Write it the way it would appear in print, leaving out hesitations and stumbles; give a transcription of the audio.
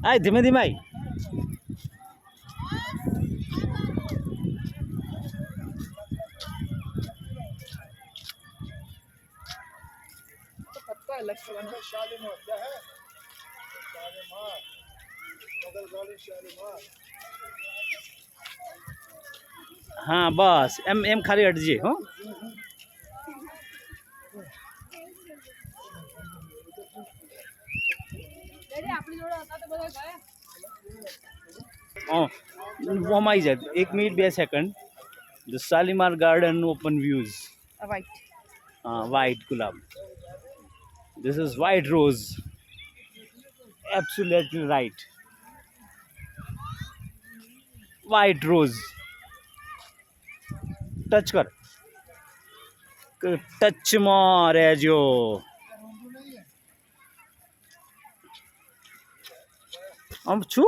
આ ધીમે ધીમે આય शालीमार क्या है? शालीमार बगल वाली शालीमार। हाँ बस एम एम खाली हटजे हो ઓમ આવી જાય 1 minute 2 second the Shalimar garden open views White. white gulab. This is white rose. Absolutely right. White rose. Touch कर टच में રહેજો આમ છું